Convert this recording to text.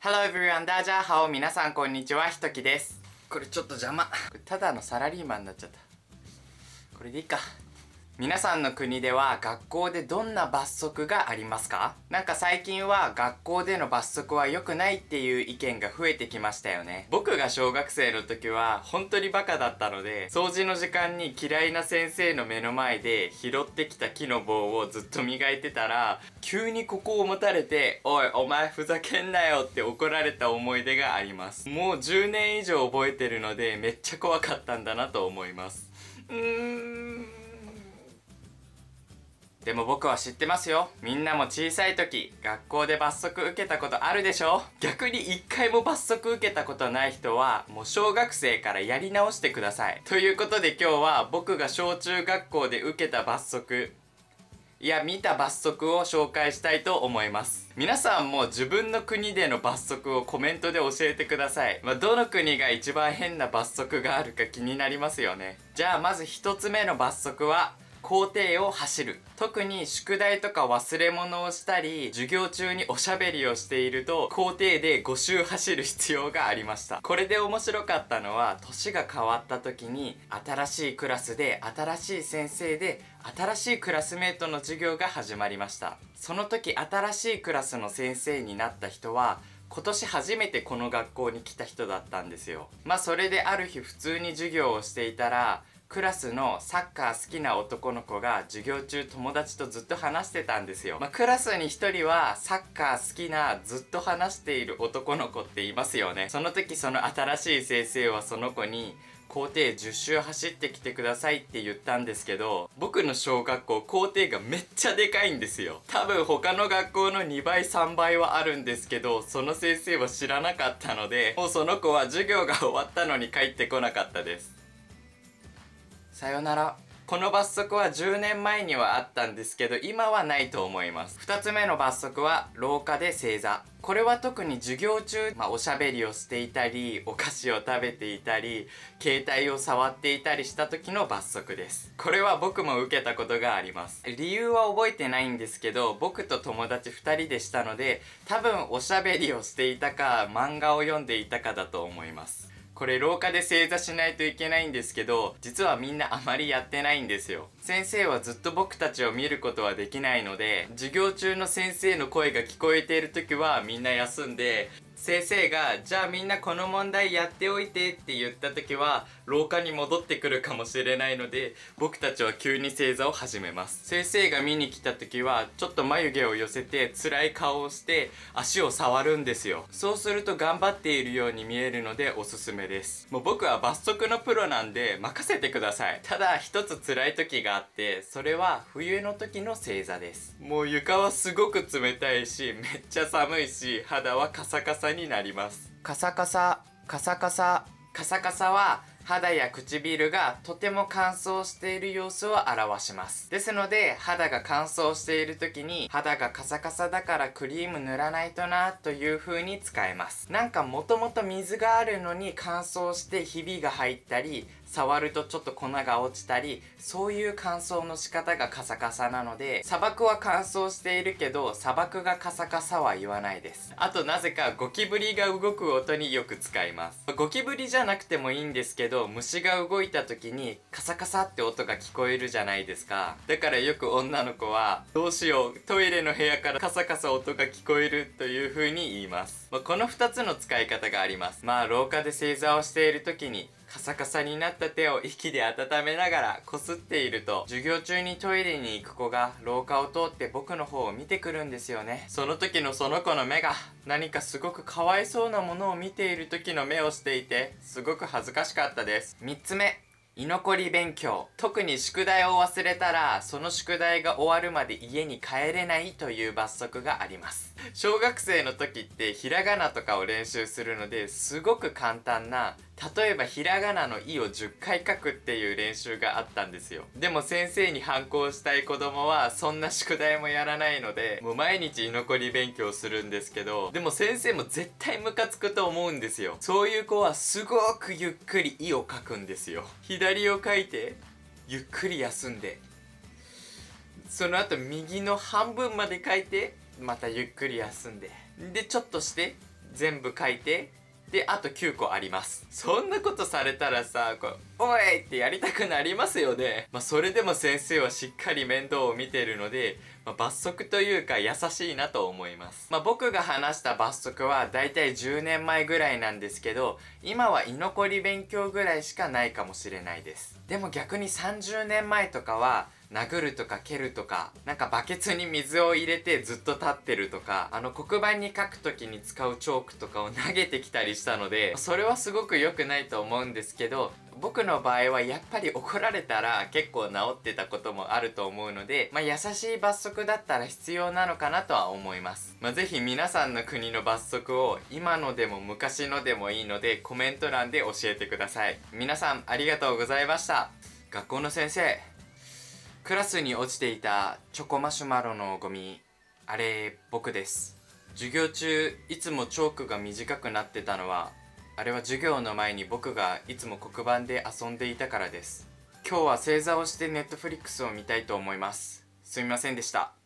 Hello everyone, 大家好。皆さんこんにちは、ひときです。これちょっと邪魔。ただのサラリーマンになっちゃった。これでいいか。皆さんの国では学校でどんな罰則がありますか？なんか最近は学校での罰則は良くないっていう意見が増えてきましたよね。僕が小学生の時は本当にバカだったので、掃除の時間に嫌いな先生の目の前で拾ってきた木の棒をずっと磨いてたら、急にここを持たれて、おいお前ふざけんなよって怒られた思い出があります。もう10年以上覚えてるので、めっちゃ怖かったんだなと思います。でも僕は知ってますよ。みんなも小さい時、学校で罰則受けたことあるでしょ？逆に一回も罰則受けたことない人は、もう小学生からやり直してください。ということで今日は僕が小中学校で受けた罰則、見た罰則を紹介したいと思います。皆さんも自分の国での罰則をコメントで教えてください。どの国が一番変な罰則があるか気になりますよね。じゃあまず一つ目の罰則は、校庭を走る。特に宿題とか忘れ物をしたり、授業中におしゃべりをしていると、校庭で5周走る必要がありました。これで面白かったのは、年が変わった時に、新しいクラスで、新しい先生で、新しいクラスメートの授業が始まりました。その時、新しいクラスの先生になった人は、今年初めてこの学校に来た人だったんですよ。それである日普通に授業をしていたら、クラスのサッカー好きな男の子が授業中友達とずっと話してたんですよ。クラスに一人はサッカー好きなずっと話している男の子っていますよね。その時その新しい先生はその子に校庭10周走ってきてくださいって言ったんですけど、僕の小学校校庭がめっちゃでかいんですよ。多分他の学校の2倍3倍はあるんですけど、その先生は知らなかったので、もうその子は授業が終わったのに帰ってこなかったです。さよなら。この罰則は10年前にはあったんですけど、今はないと思います。2つ目の罰則は、廊下で正座。これは特に授業中、おしゃべりをしていたり、お菓子を食べていたり、携帯を触っていたりした時の罰則です。これは僕も受けたことがあります。理由は覚えてないんですけど、僕と友達2人でしたので、多分おしゃべりをしていたか、漫画を読んでいたかだと思います。これ廊下で正座しないといけないんですけど、実はみんなあまりやってないんですよ。先生はずっと僕たちを見ることはできないので、授業中の先生の声が聞こえている時はみんな休んで、先生が、じゃあみんなこの問題やっておいてって言った時は、廊下に戻ってくるかもしれないので、僕たちは急に正座を始めます。先生が見に来た時は、ちょっと眉毛を寄せて辛い顔をして足を触るんですよ。そうすると頑張っているように見えるのでおすすめです。もう僕は罰則のプロなんで任せてください。ただ一つ辛い時があって、それは冬の時の正座です。もう床はすごく冷たいし、めっちゃ寒いし、肌はカサカサになります。カサカサ、カサカサ。カサカサは肌や唇がとても乾燥している様子を表します。ですので、肌が乾燥している時に、肌がカサカサだからクリーム塗らないとなという風に使えます。なんかもともと水があるのに乾燥してひびが入ったり、触るとちょっと粉が落ちたり、そういう乾燥の仕方がカサカサなので、砂漠は乾燥しているけど、砂漠がカサカサは言わないです。あとなぜかゴキブリが動く音によく使います。ゴキブリじゃなくてもいいんですけど、虫が動いた時にカサカサって音が聞こえるじゃないですか。だからよく女の子は、どうしよう、トイレの部屋からカサカサ音が聞こえるという風に言います。この2つの使い方があります。廊下で正座をしている時に、カサカサになった手を息で温めながらこすっていると、授業中にトイレに行く子が廊下を通って僕の方を見てくるんですよね。その時のその子の目が何かすごくかわいそうなものを見ている時の目をしていて、すごく恥ずかしかったです。3つ目。居残り勉強。特に宿題を忘れたら、その宿題が終わるまで家に帰れないという罰則があります。小学生の時ってひらがなとかを練習するので、すごく簡単な、例えばひらがなの「い」を10回書くっていう練習があったんですよ。でも先生に反抗したい子供はそんな宿題もやらないので、もう毎日居残り勉強するんですけど、でも先生も絶対ムカつくと思うんですよ。そういう子はすごくゆっくり「い」を書くんですよ。左を書いてゆっくり休んで、その後右の半分まで書いてまたゆっくり休んで、でちょっとして全部書いて、であと9個あります。そんなことされたらさ、おいってやりたくなりますよね。それでも先生はしっかり面倒を見てるので、罰則というか優しいなと思います。僕が話した罰則はだいたい10年前ぐらいなんですけど、今は居残り勉強ぐらいしかないかもしれないです。でも逆に30年前とかは殴るとか蹴るとか、なんかバケツに水を入れてずっと立ってるとか、黒板に書く時に使うチョークとかを投げてきたりしたので、それはすごく良くないと思うんですけど、僕の場合はやっぱり怒られたら結構治ってたこともあると思うので、優しい罰則だったら必要なのかなとは思います。ぜひ皆さんの国の罰則を今のでも昔のでもいいのでコメント欄で教えてください。皆さんありがとうございました。学校の先生、クラスに落ちていたチョコマシュマロのゴミ、あれ僕です。授業中いつもチョークが短くなってたのは、あれは授業の前に僕がいつも黒板で遊んでいたからです。今日は正座をしてネットフリックスを見たいと思います。すみませんでした。